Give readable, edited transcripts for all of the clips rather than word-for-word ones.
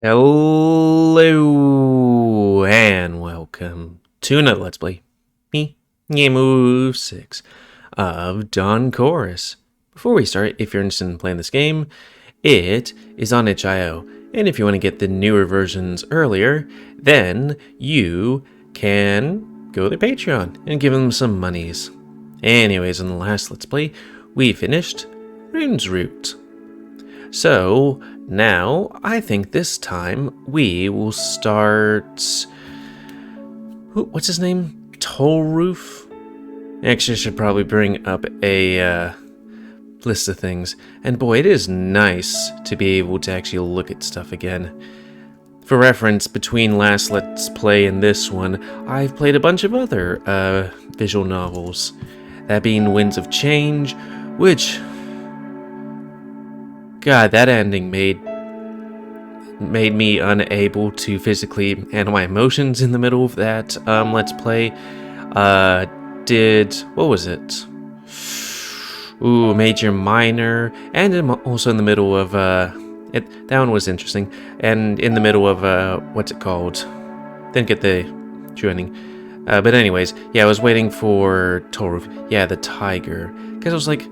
Hello and welcome to another Let's Play. Me, GamerWolfSix of Dawn Chorus. Before we start, if you're interested in playing this game, it is on itch.io, and if you want to get the newer versions earlier, then you can go to Patreon and give them some monies. Anyways, in the last Let's Play, we finished Rune's Root. So, now, I think this time we will start... What's his name? Torulf? Actually, I should probably bring up a list of things. And boy, it is nice to be able to actually look at stuff again. For reference, between last Let's Play and this one, I've played a bunch of other visual novels. That being Winds of Change, which... God, that ending made me unable to physically handle my emotions in the middle of that Let's Play. What was it? Ooh, Major Minor, and I'm also in the middle of that one was interesting, and in the middle of what's it called? Didn't get the true ending. But anyways, yeah, I was waiting for Torulf, yeah, the tiger, because I was like,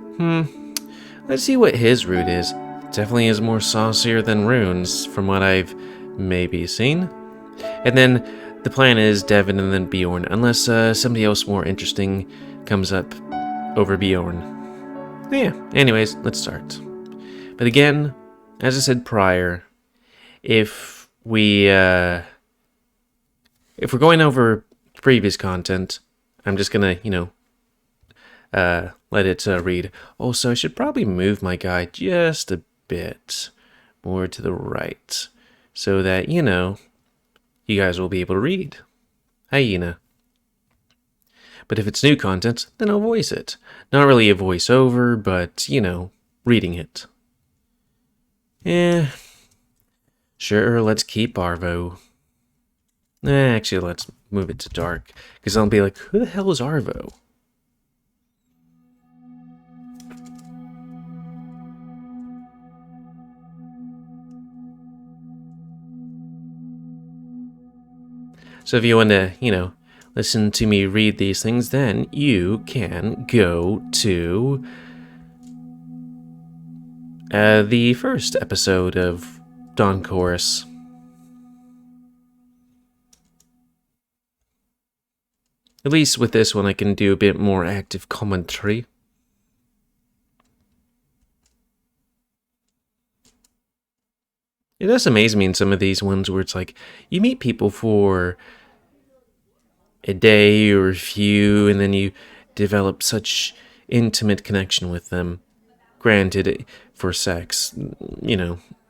let's see what his route is. Definitely is more saucier than Runes, from what I've maybe seen. And then the plan is Devin and then Bjorn, unless somebody else more interesting comes up over Bjorn. Yeah, anyways, let's start. But again, as I said prior, if we're going over previous content, I'm just gonna, let it read. Also, I should probably move my guy just a bit more to the right so that, you guys will be able to read. Hyena. But if it's new content, then I'll voice it. Not really a voiceover, but, reading it. Sure, let's keep Arvo. Actually, let's move it to dark, because I'll be like, who the hell is Arvo? So if you want to, listen to me read these things, then you can go to the first episode of Dawn Chorus. At least with this one, I can do a bit more active commentary. It does amaze me in some of these ones where it's like, you meet people for a day or a few, and then you develop such intimate connection with them. Granted, for sex,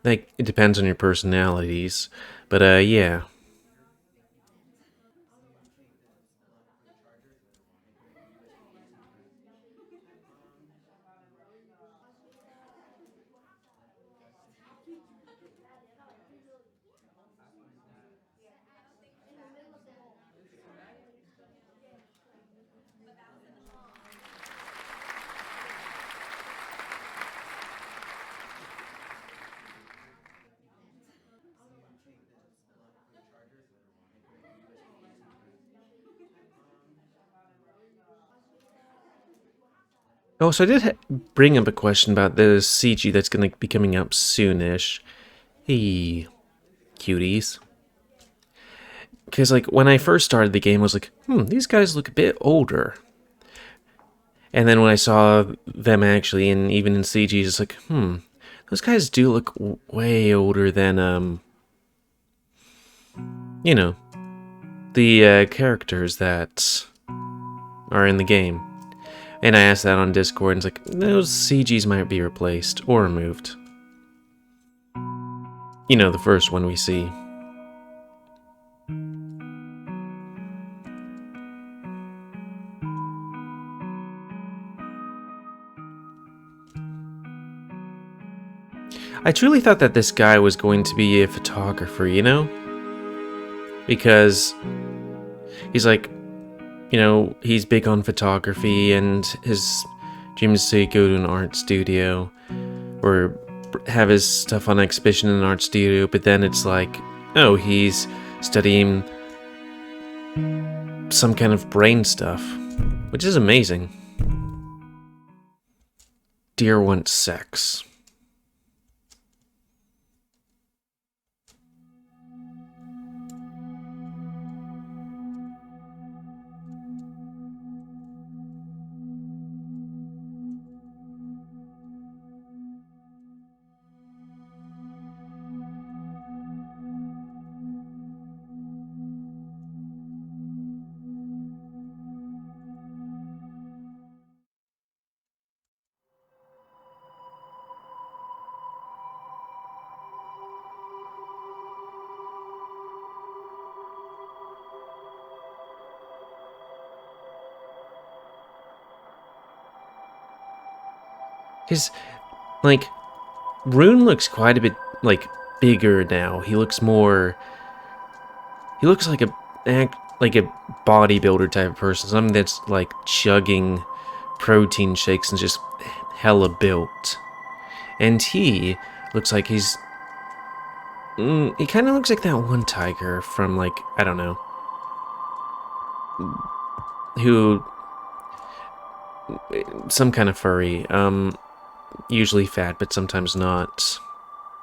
like, it depends on your personalities, but yeah. Oh, so I did bring up a question about the CG that's going to be coming up soonish. Hey, cuties. Because, like, when I first started the game, I was like, these guys look a bit older. And then when I saw them actually, and even in CG, it's like, those guys do look way older than, the characters that are in the game. And I asked that on Discord, and it's like, those CGs might be replaced or removed. The first one we see. I truly thought that this guy was going to be a photographer, Because he's like, he's big on photography, and his dream is to go to an art studio or have his stuff on exhibition in an art studio, but then it's like, oh, he's studying some kind of brain stuff, which is amazing. Deer wants sex. His, like, Rune looks quite a bit, like, bigger now. He looks like a bodybuilder type of person. Something that's, like, chugging protein shakes and just hella built. And he looks like he's... he kind of looks like that one tiger from, like, I don't know. Who... some kind of furry. Usually fat, but sometimes not.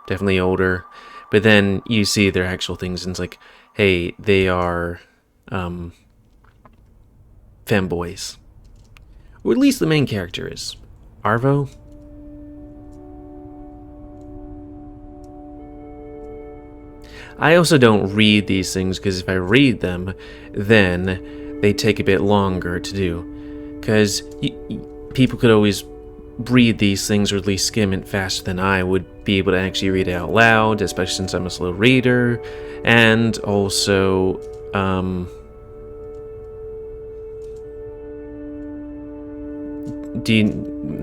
Definitely older. But then you see their actual things, and it's like, hey, they are femboys. Or at least the main character is. Arvo? I also don't read these things, because if I read them, then they take a bit longer to do. Because people could always read these things, or at least skim it faster than I would be able to actually read it out loud, especially since I'm a slow reader. And also,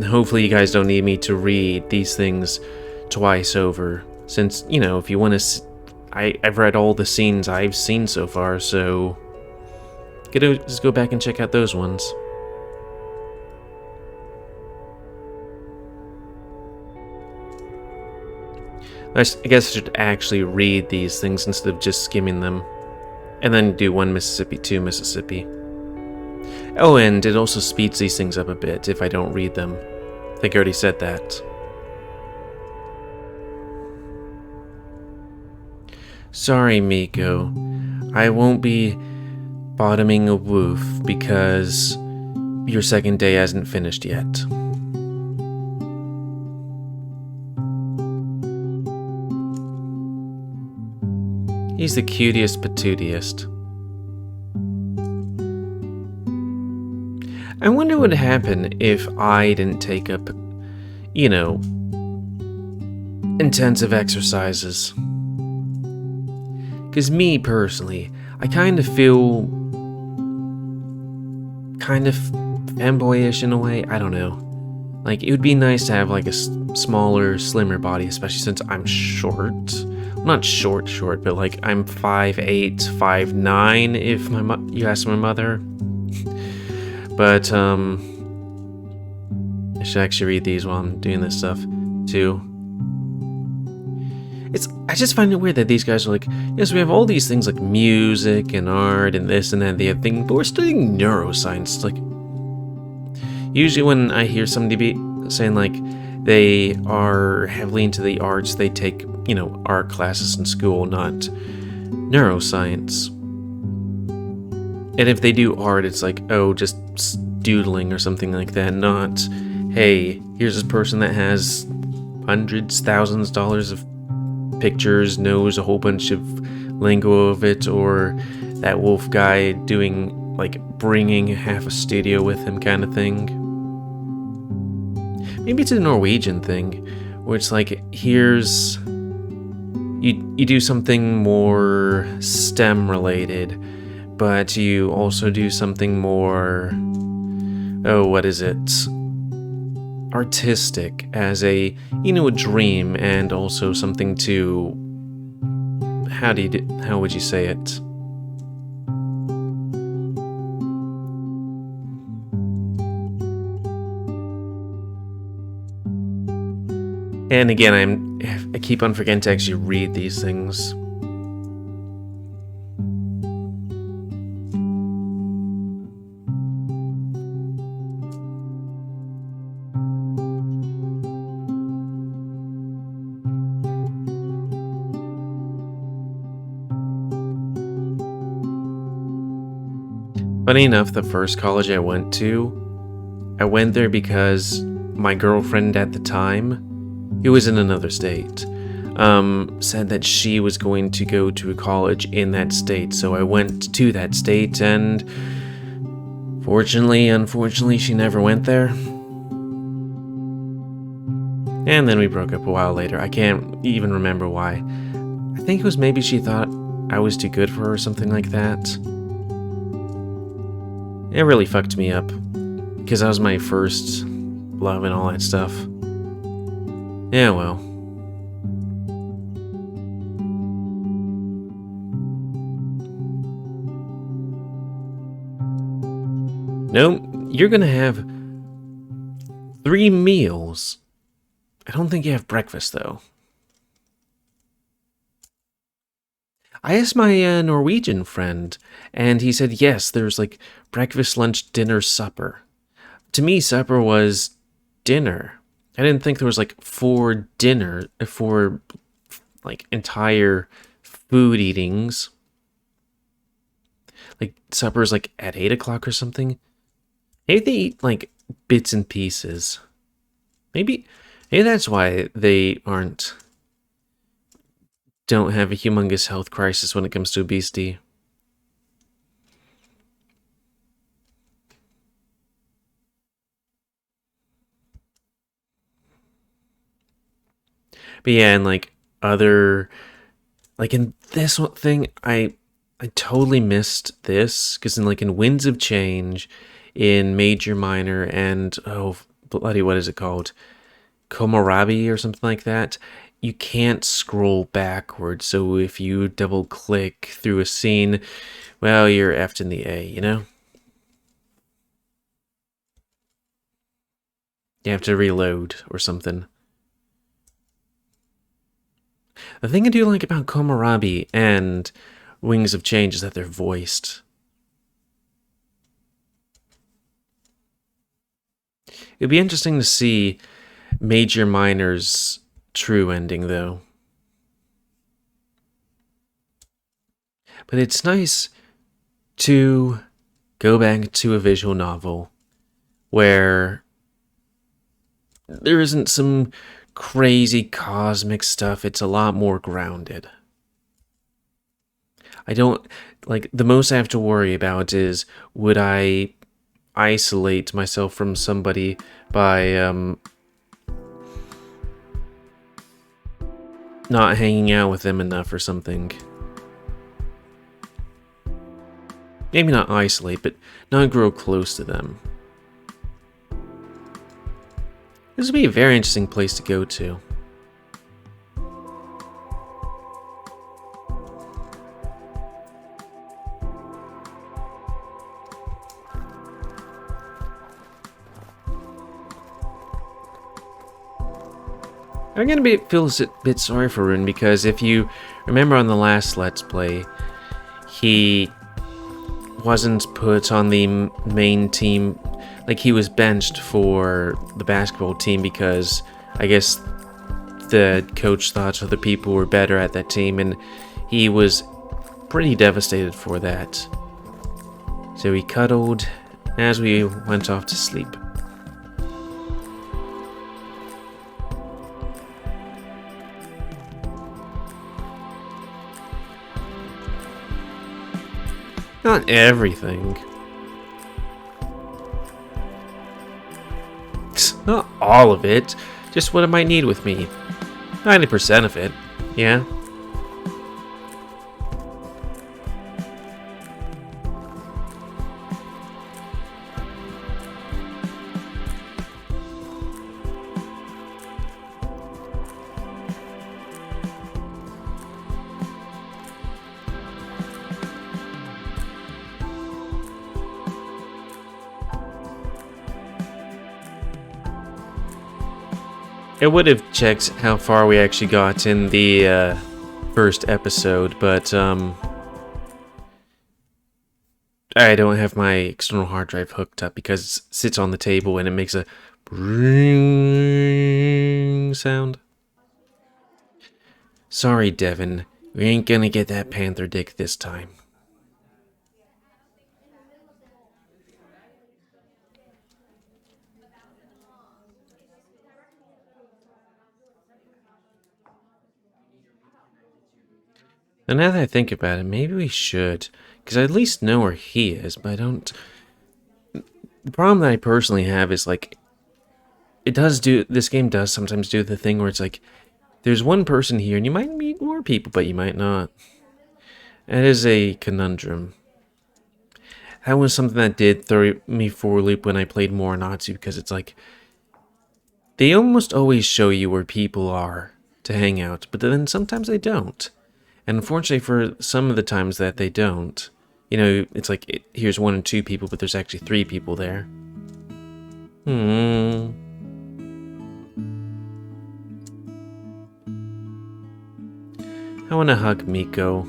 hopefully you guys don't need me to read these things twice over, since, you know, if you want to... I've read all the scenes I've seen so far, so just go back and check out those ones. I guess I should actually read these things instead of just skimming them. And then do 1 Mississippi, 2 Mississippi. Oh, and it also speeds these things up a bit if I don't read them. I think I already said that. Sorry, Miko. I won't be bottoming a woof because your second day hasn't finished yet. He's the cutest patootiest. I wonder what would happen if I didn't take up, you know, intensive exercises. Because me, personally, I kind of feel kind of fanboyish in a way. I don't know. Like, it would be nice to have, like, a smaller, slimmer body, especially since I'm short. Not short, but like I'm 5'8", 5'9", if you ask my mother. But I should actually read these while I'm doing this stuff too. I just find it weird that these guys are like, yes, we have all these things like music and art and this and that and the other thing, but we're studying neuroscience. It's like, usually when I hear somebody be saying like they are heavily into the arts, they take, you know, art classes in school, not neuroscience. And if they do art, it's like, oh, just doodling or something like that, not, hey, here's this person that has hundreds, thousands of dollars of pictures, knows a whole bunch of lingo of it, or that wolf guy doing, like, bringing half a studio with him kind of thing. Maybe it's a Norwegian thing, where it's like, here's... You do something more STEM related, but you also do something more... oh, what is it? Artistic, as a, you know, a dream, and also something to... how would you say it? And again, I keep on forgetting to actually read these things. Funny enough, the first college I went there because my girlfriend at the time, who was in another state, said that she was going to go to a college in that state. So I went to that state, and unfortunately, she never went there. And then we broke up a while later. I can't even remember why. I think it was maybe she thought I was too good for her or something like that. It really fucked me up, because that was my first love and all that stuff. Yeah, well. Nope, you're gonna have 3 meals. I don't think you have breakfast, though. I asked my Norwegian friend, and he said yes, there's like breakfast, lunch, dinner, supper. To me, supper was dinner. I didn't think there was like 4 like entire food eatings. Like supper's like at 8 o'clock or something. Maybe they eat like bits and pieces. Maybe that's why they don't have a humongous health crisis when it comes to obesity. But yeah, and like in this one thing, I totally missed this, because in Winds of Change, in Major, Minor, and oh bloody, what is it called? Komorabi or something like that. You can't scroll backwards, so if you double click through a scene, well, you're effed in the A, you know? You have to reload or something. The thing I do like about Komorabi and Wings of Change is that they're voiced. It'd be interesting to see Major Minor's true ending, though. But it's nice to go back to a visual novel where there isn't some crazy cosmic stuff. It's a lot more grounded. I don't, like, the most I have to worry about is, would I isolate myself from somebody by, not hanging out with them enough or something. Maybe not isolate, but not grow close to them. This would be a very interesting place to go to. I'm gonna feel a bit sorry for Rune, because if you remember on the last Let's Play, he wasn't put on the main team. Like, he was benched for the basketball team because I guess the coach thought other people were better at that team, and he was pretty devastated for that. So he cuddled as we went off to sleep. Not everything. Not all of it. Just what I might need with me. 90% of it, yeah. I would have checked how far we actually got in the first episode, but I don't have my external hard drive hooked up because it sits on the table and it makes a ring sound. Sorry, Devin. We ain't gonna get that panther dick this time. And now that I think about it, maybe we should. Because I at least know where he is, but I don't... The problem that I personally have is, like... This game does sometimes do the thing where it's like... There's one person here, and you might meet more people, but you might not. That is a conundrum. That was something that did throw me for a loop when I played more Natsu, because it's like... They almost always show you where people are to hang out, but then sometimes they don't. And unfortunately, for some of the times that they don't, you know, it's like, here's 1 or 2 people, but there's actually 3 people there. I want to hug Miko.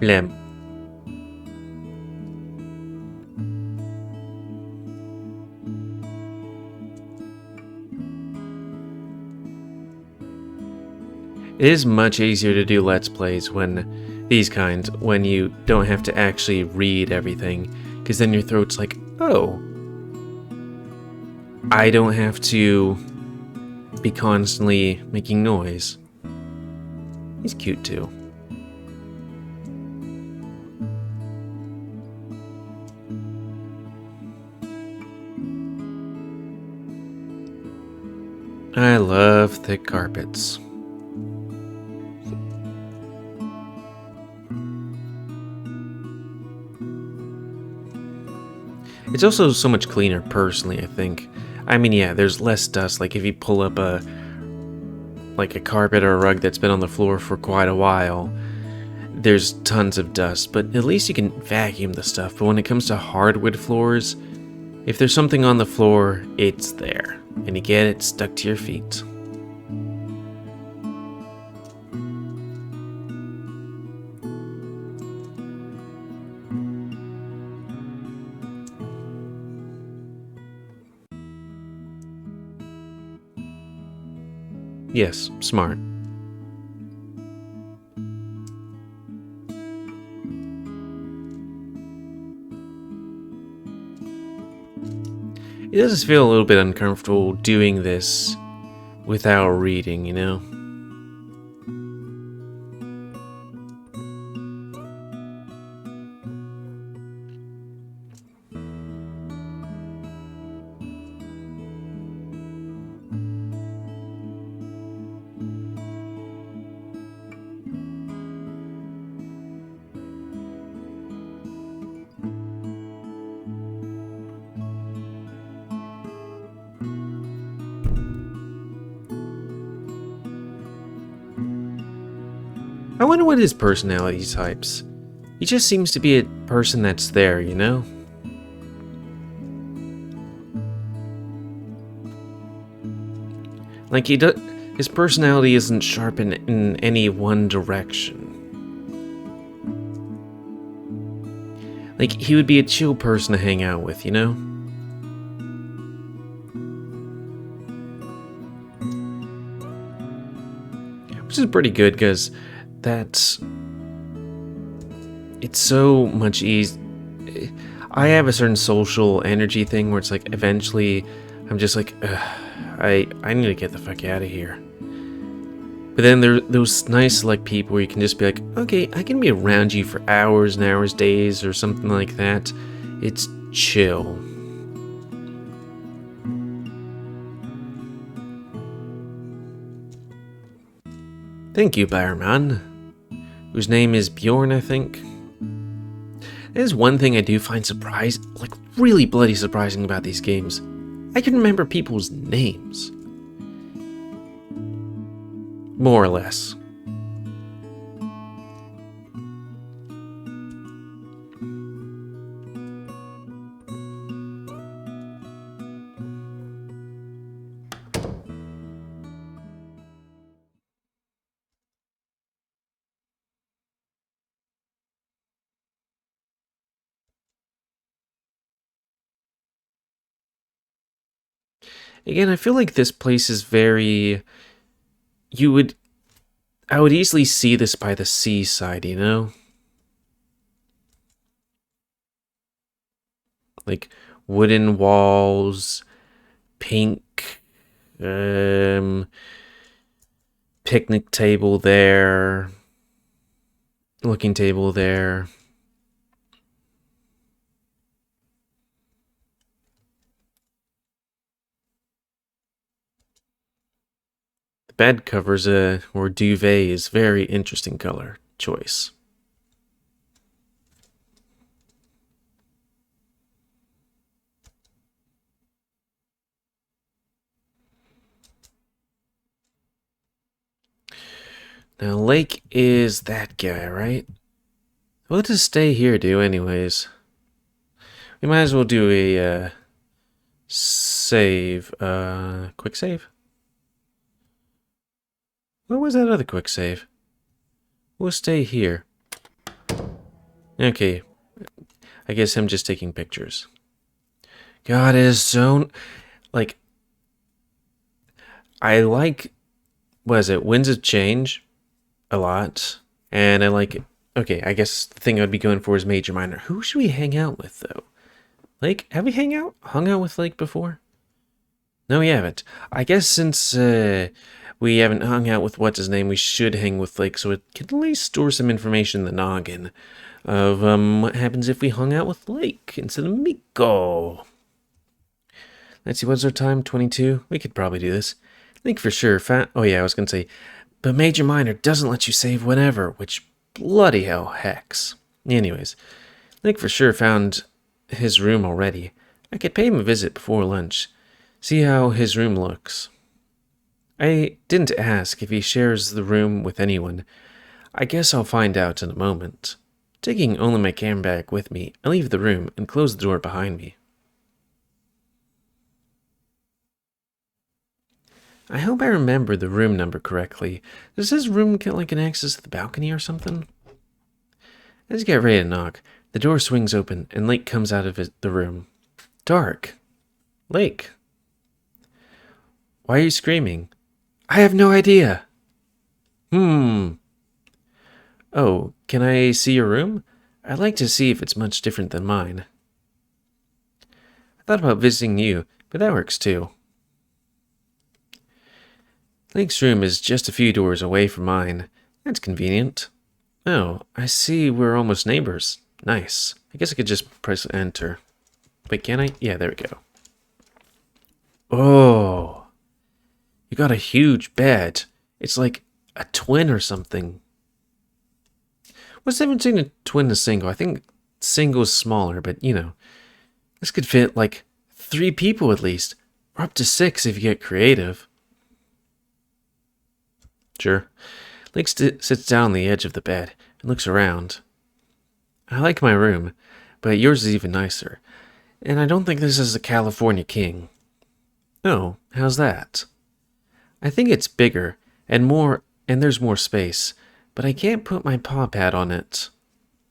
Lem. It is much easier to do Let's Plays when you don't have to actually read everything, because then your throat's like, oh, I don't have to be constantly making noise. He's cute too. I love thick carpets. It's also so much cleaner, personally, I think. I mean, yeah, there's less dust. Like, if you pull up a carpet or a rug that's been on the floor for quite a while, there's tons of dust, but at least you can vacuum the stuff. But when it comes to hardwood floors, if there's something on the floor, it's there. And you get it stuck to your feet. Yes, smart. It does feel a little bit uncomfortable doing this without reading, you know? I wonder what his personality types. He just seems to be a person that's there, you know? Like, his personality isn't sharp in any one direction. Like, he would be a chill person to hang out with, you know? Which is pretty good, because it's so much easier. I have a certain social energy thing where it's like, eventually, I'm just like, I need to get the fuck out of here. But then there are those nice select people where you can just be like, okay, I can be around you for hours and hours, days, or something like that. It's chill. Thank you, Barman. Whose name is Bjorn, I think. There's one thing I do find really bloody surprising about these games. I can remember people's names. More or less. Again, I feel like this place is very... I would easily see this by the seaside, you know? Like, wooden walls, pink, picnic table there, looking table there. The bed covers or duvet is very interesting color choice. Now, Lake is that guy, right? What does stay here do anyways? We might as well do a save. Quick save? What was that other quick save? We'll stay here. Okay. I guess I'm just taking pictures. God, it is so... Like... I like... What is it? Winds of Change a lot. And I like it. Okay, I guess the thing I'd be going for is Major Minor. Who should we hang out with, though? Lake? Have we hung out with Lake before? No, we haven't. I guess since we haven't hung out with what's his name, we should hang with Lake, so it can at least store some information in the noggin of what happens if we hung out with Lake instead of Miko. Let's see, what's our time? 22? We could probably do this. Lake for sure. Oh yeah, I was gonna say, but Major Minor doesn't let you save whenever, which bloody hell hex. Anyways, Lake for sure found his room already. I could pay him a visit before lunch. See how his room looks. I didn't ask if he shares the room with anyone. I guess I'll find out in a moment. Taking only my camera bag with me, I leave the room and close the door behind me. I hope I remember the room number correctly. Does his room get like an access to the balcony or something? As I get ready to knock, the door swings open and Lake comes out of the room. Dark. Lake. Why are you screaming? I have no idea. Oh, can I see your room? I'd like to see if it's much different than mine. I thought about visiting you, but that works too. Lake's room is just a few doors away from mine. That's convenient. Oh, I see we're almost neighbors. Nice. I guess I could just press enter. Wait, can I? Yeah, there we go. Oh, you got a huge bed. It's like a twin or something. What's the difference between a twin and a single? I think single's smaller, but you know, this could fit like 3 people at least, or up to 6 if you get creative. Sure. Lake sits down on the edge of the bed and looks around. I like my room, but yours is even nicer. And I don't think this is a California King. Oh, how's that? I think it's bigger and there's more space, but I can't put my paw pad on it.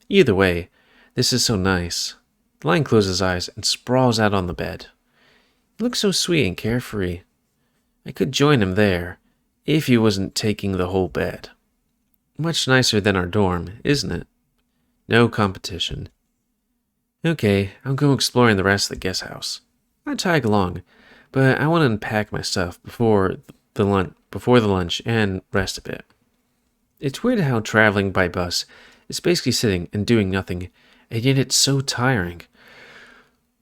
Either way, this is so nice. The lion closes his eyes and sprawls out on the bed. He looks so sweet and carefree. I could join him there, if he wasn't taking the whole bed. Much nicer than our dorm, isn't it? No competition. Okay, I'll go exploring the rest of the guest house. I'd tag along, but I want to unpack my stuff before the lunch and rest a bit. It's weird how traveling by bus is basically sitting and doing nothing, and yet it's so tiring.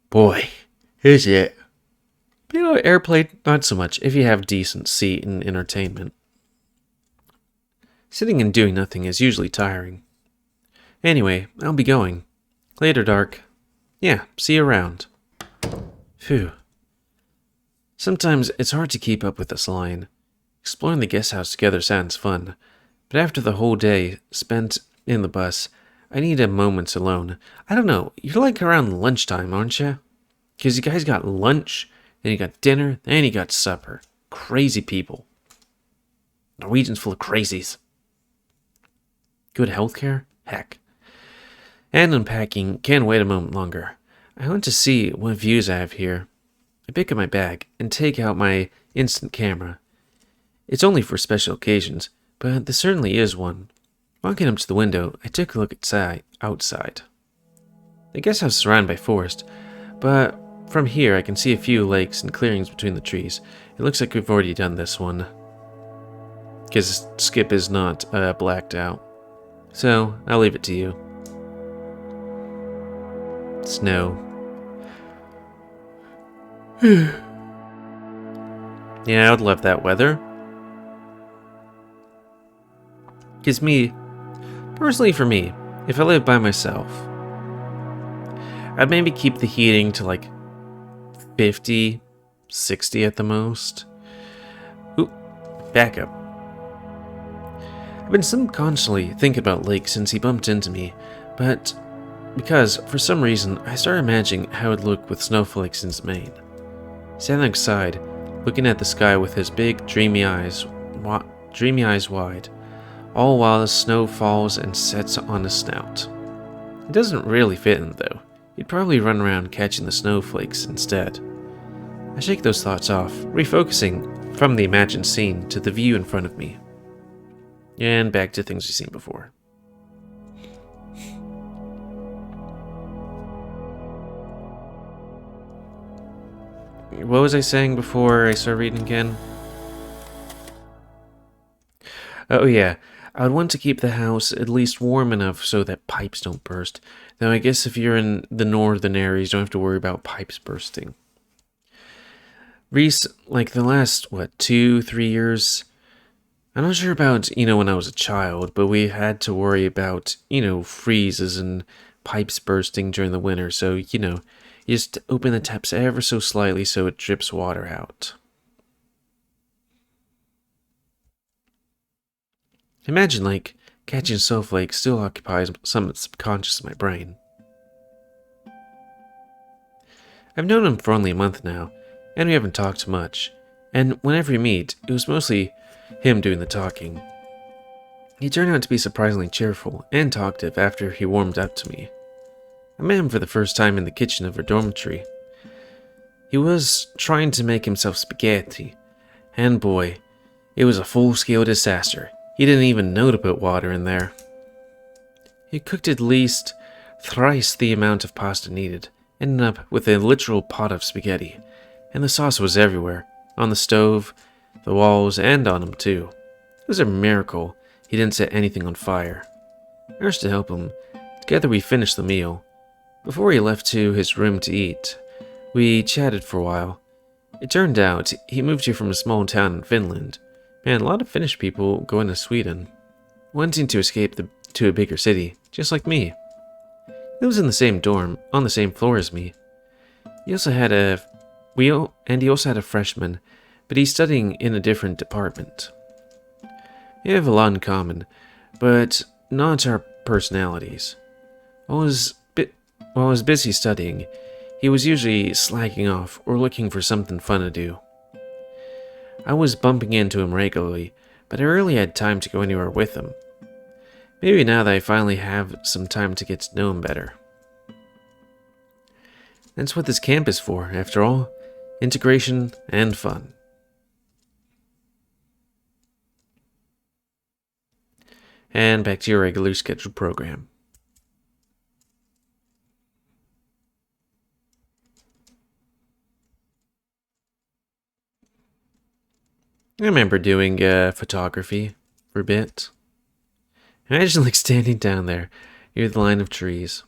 Boy, is it. You know, airplane, not so much, if you have decent seat and entertainment. Sitting and doing nothing is usually tiring. Anyway, I'll be going. Later, Dark. Yeah, see you around. Phew. Sometimes it's hard to keep up with this line. Exploring the guest house together sounds fun, but after the whole day spent in the bus, I need a moment alone. I don't know, you're like around lunchtime, aren't you? Because you guys got lunch, then you got dinner, then you got supper. Crazy people. Norwegians full of crazies. Good healthcare? Heck. And unpacking can't wait a moment longer. I want to see what views I have here. I pick up my bag and take out my instant camera. It's only for special occasions, but there certainly is one. Walking up to the window, I took a look outside. The guest house is surrounded by forest, but from here I can see a few lakes and clearings between the trees. It looks like we've already done this one, because Skip is not blacked out. So, I'll leave it to you. Snow. Yeah, I would love that weather. Because personally for me, if I lived by myself, I'd maybe keep the heating to like 50, 60 at the most. Ooh, back up. I've been subconsciously thinking about Lake since he bumped into me, but because, for some reason, I started imagining how it would look with snowflakes in his mane. Standing outside, looking at the sky with his big, dreamy eyes wide, all while the snow falls and sets on his snout. It doesn't really fit him, though. He'd probably run around catching the snowflakes instead. I shake those thoughts off, refocusing from the imagined scene to the view in front of me. And back to things we've seen before. What was I saying before I started reading again? Oh yeah, I would want to keep the house at least warm enough so that pipes don't burst. Though I guess if you're in the northern areas, you don't have to worry about pipes bursting. Like the last, 2-3 years, I'm not sure about, when I was a child, but we had to worry about, freezes and pipes bursting during the winter, so, you just open the taps ever so slightly so it drips water out. Imagine, catching snowflakes still occupies some of the subconscious of my brain. I've known him for only a month now, and we haven't talked much, and whenever we meet, it was mostly him doing the talking. He turned out to be surprisingly cheerful and talkative after he warmed up to me. I met him for the first time in the kitchen of our dormitory. He was trying to make himself spaghetti, and boy, it was a full-scale disaster. He didn't even know to put water in there. He cooked at least thrice the amount of pasta needed, ending up with a literal pot of spaghetti, and the sauce was everywhere, on the stove, the walls, and on him too. It was a miracle he didn't set anything on fire. I rushed to help him. Together we finished the meal. Before he left to his room to eat, we chatted for a while. It turned out he moved here from a small town in Finland. Man, a lot of Finnish people go into Sweden, wanting to escape to a bigger city, just like me. He lives in the same dorm, on the same floor as me. He also had a freshman, but he's studying in a different department. We have a lot in common, but not our personalities. While I was busy studying, he was usually slacking off or looking for something fun to do. I was bumping into him regularly, but I rarely had time to go anywhere with him. Maybe now that I finally have some time to get to know him better. That's what this camp is for, after all. Integration and fun. And back to your regular scheduled program. I remember doing photography for a bit. Imagine standing down there near the line of trees.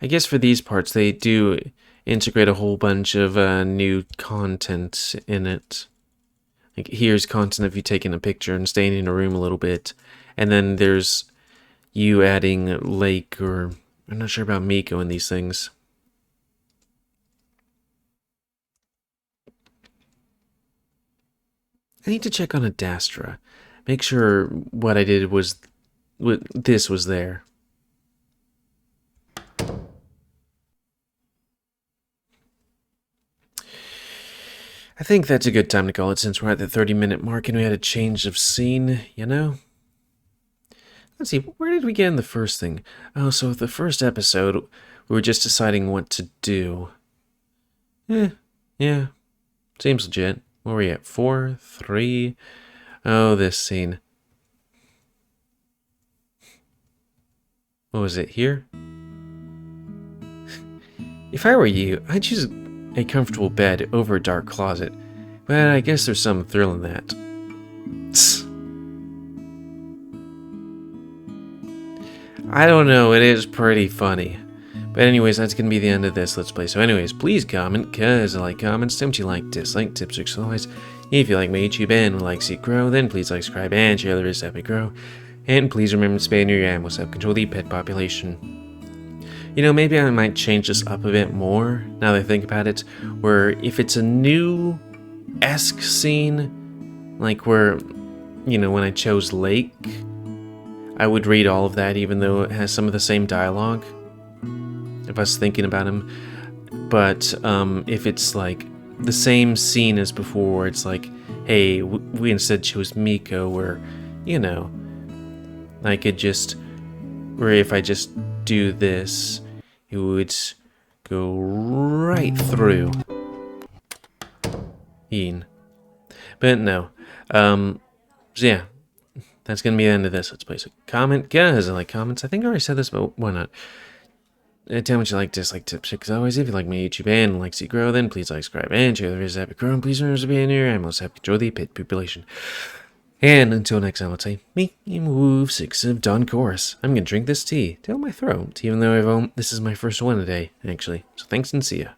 I guess for these parts they do integrate a whole bunch of new content in it. Like here's content of you taking a picture and staying in a room a little bit, and then there's you adding lake or I'm not sure about Miko and these things. I need to check on Adastra. Make sure what I did was... this was there. I think that's a good time to call it since we're at the 30-minute mark and we had a change of scene, you know? Let's see, where did we get in the first thing? Oh, so the first episode, we were just deciding what to do. Yeah, seems legit. Where are we at? 4, 3... Oh, this scene. What was it, here? If I were you, I'd choose a comfortable bed over a dark closet. But I guess there's some thrill in that. I don't know, it is pretty funny. But anyways, that's going to be the end of this Let's Play. So anyways, please comment, because I like comments. Don't you like, dislike, tips, or otherwise. If you like my YouTube and would like to see it grow, then please like, subscribe, and share the rest of it grow. And please remember to spay and neuter your animals to help control the pet population. You know, maybe I might change this up a bit more, now that I think about it, where if it's a new-esque scene, like where, you know, when I chose Lake, I would read all of that even though it has some of the same dialogue, if I was thinking about him. But if it's like the same scene as before, it's like, hey, we instead chose Miko, where, you know, I could just, where if I just do this, it would go right through Ian. But no. So yeah, that's going to be the end of this Let's Play. So comment, guys, I like comments. I think I already said this, but why not? Tell me what you like, dislike, tips, because always, if you like my YouTube and like to see it grow, then please like, subscribe, and share the videos that grow, and please remember to be in your animals to help control the pet population. And until next time, I'll say, me, GamerWolfSix of Dawn Chorus. I'm going to drink this tea to help my throat, even though this is my first one today, actually. So thanks and see ya.